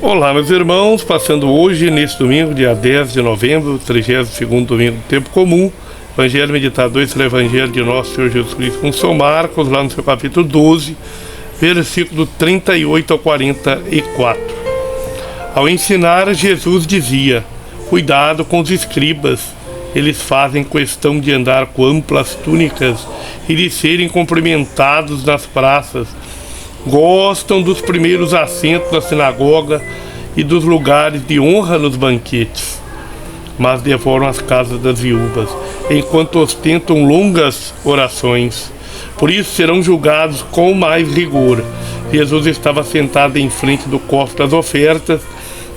Olá, meus irmãos, passando hoje, neste domingo, dia 10 de novembro, 32º domingo do tempo comum, Evangelho meditado, esse é o Evangelho de nosso Senhor Jesus Cristo com São Marcos, lá no seu capítulo 12, versículo 38 ao 44. Ao ensinar, Jesus dizia: cuidado com os escribas, eles fazem questão de andar com amplas túnicas e de serem cumprimentados nas praças. Gostam dos primeiros assentos na sinagoga e dos lugares de honra nos banquetes, mas devoram as casas das viúvas, enquanto ostentam longas orações. Por isso serão julgados com mais rigor. Jesus estava sentado em frente do cofre das ofertas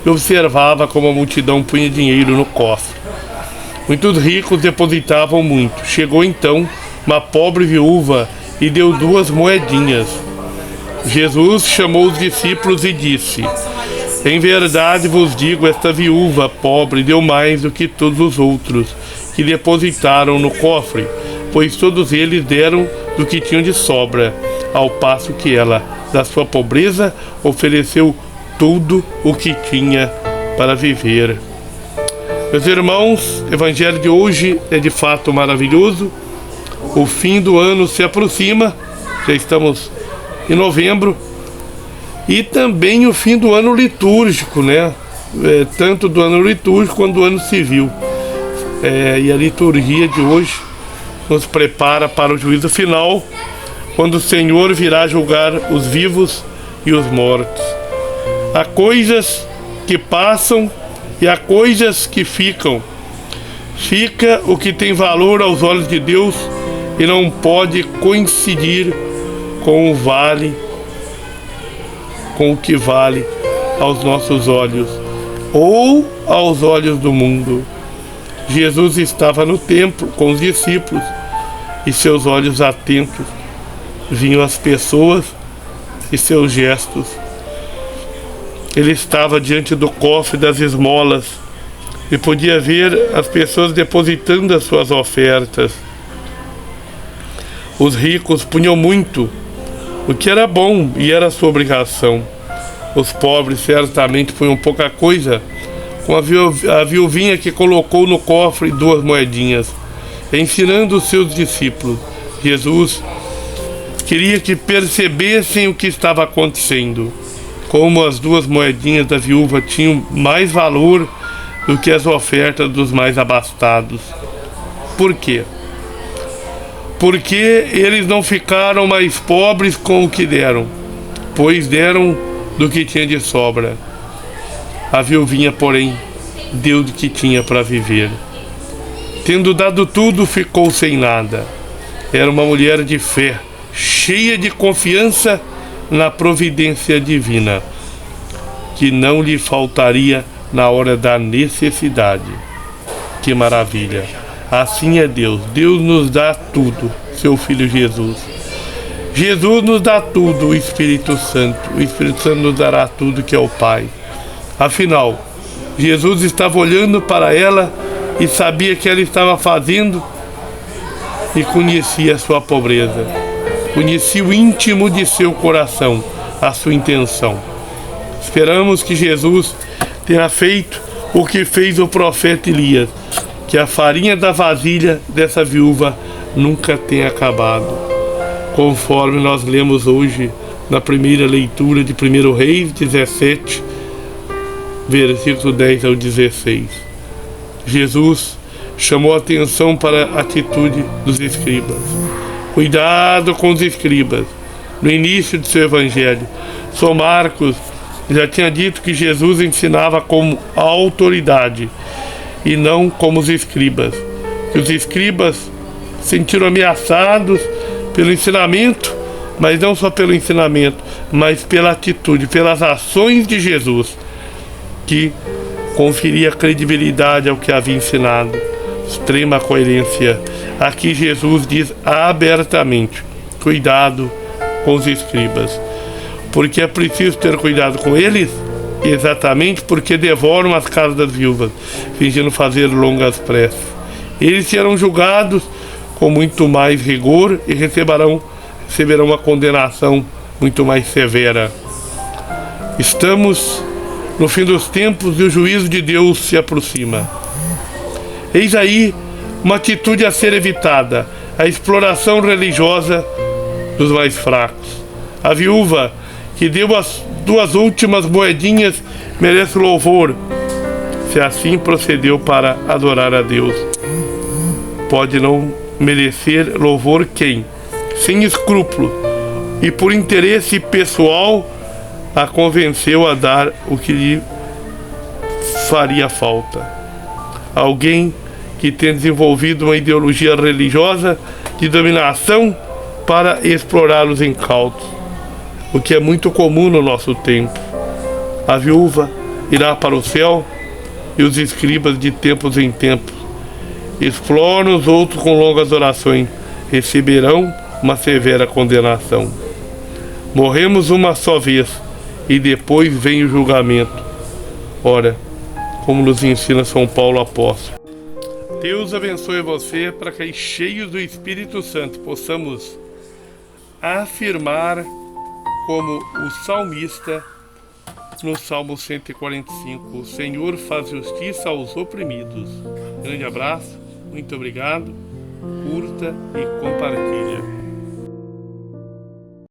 e observava como a multidão punha dinheiro no cofre. Muitos ricos depositavam muito. Chegou então uma pobre viúva e deu 2 moedinhas. Jesus chamou os discípulos e disse: em verdade vos digo, esta viúva pobre deu mais do que todos os outros que depositaram no cofre, pois todos eles deram do que tinham de sobra, ao passo que ela, da sua pobreza, ofereceu tudo o que tinha para viver. Meus irmãos, o Evangelho de hoje é de fato maravilhoso. O fim do ano se aproxima, já estamos em novembro, e também o fim do ano litúrgico, né? Tanto do ano litúrgico quanto do ano civil. E a liturgia de hoje nos prepara para o juízo final, quando o Senhor virá julgar os vivos e os mortos. Há coisas que passam e há coisas que ficam. Fica o que tem valor aos olhos de Deus e não pode coincidir com o que vale aos nossos olhos ou aos olhos do mundo. Jesus estava no templo com os discípulos e seus olhos atentos viam as pessoas e seus gestos. Ele estava diante do cofre das esmolas e podia ver as pessoas depositando as suas ofertas. Os ricos punham muito, o que era bom e era sua obrigação. Os pobres certamente punham pouca coisa, com a viuvinha que colocou no cofre 2 moedinhas. Ensinando os seus discípulos, Jesus queria que percebessem o que estava acontecendo, como as 2 moedinhas da viúva tinham mais valor do que as ofertas dos mais abastados. Por quê? Porque eles não ficaram mais pobres com o que deram, pois deram do que tinha de sobra. A viuvinha, porém, deu do que tinha para viver. Tendo dado tudo, ficou sem nada. Era uma mulher de fé, cheia de confiança na providência divina, que não lhe faltaria na hora da necessidade. Que maravilha! Assim é Deus. Deus nos dá tudo, seu Filho Jesus. Jesus nos dá tudo, o Espírito Santo. O Espírito Santo nos dará tudo, que é o Pai. Afinal, Jesus estava olhando para ela e sabia que ela estava fazendo e conhecia a sua pobreza. Conhecia o íntimo de seu coração, a sua intenção. Esperamos que Jesus tenha feito o que fez o profeta Elias, que a farinha da vasilha dessa viúva nunca tenha acabado, conforme nós lemos hoje na primeira leitura de 1 Reis 17, versículo 10 ao 16. Jesus chamou a atenção para a atitude dos escribas. Cuidado com os escribas. No início de seu evangelho, São Marcos já tinha dito que Jesus ensinava como autoridade e não como os escribas. Que os escribas se sentiram ameaçados pelo ensinamento, mas não só pelo ensinamento, mas pela atitude, pelas ações de Jesus, que conferia credibilidade ao que havia ensinado, extrema coerência. Aqui Jesus diz abertamente: cuidado com os escribas, porque é preciso ter cuidado com eles, exatamente porque devoram as casas das viúvas, fingindo fazer longas preces. Eles serão julgados com muito mais rigor e receberão uma condenação muito mais severa. Estamos no fim dos tempos e o juízo de Deus se aproxima. Eis aí uma atitude a ser evitada: a exploração religiosa dos mais fracos. A viúva que deu as 2 últimas moedinhas merece louvor, se assim procedeu para adorar a Deus. Pode não merecer louvor quem, sem escrúpulo e por interesse pessoal, a convenceu a dar o que lhe faria falta. Alguém que tem desenvolvido uma ideologia religiosa de dominação para explorar os incautos, o que é muito comum no nosso tempo. A viúva irá para o céu e os escribas de tempos em tempos exploram os outros com longas orações, receberão uma severa condenação. Morremos uma só vez e depois vem o julgamento. Ora, como nos ensina São Paulo apóstolo. Deus abençoe você para que, cheios do Espírito Santo, possamos afirmar como o salmista no Salmo 145: o Senhor faz justiça aos oprimidos. Grande abraço, muito obrigado, curta e compartilha.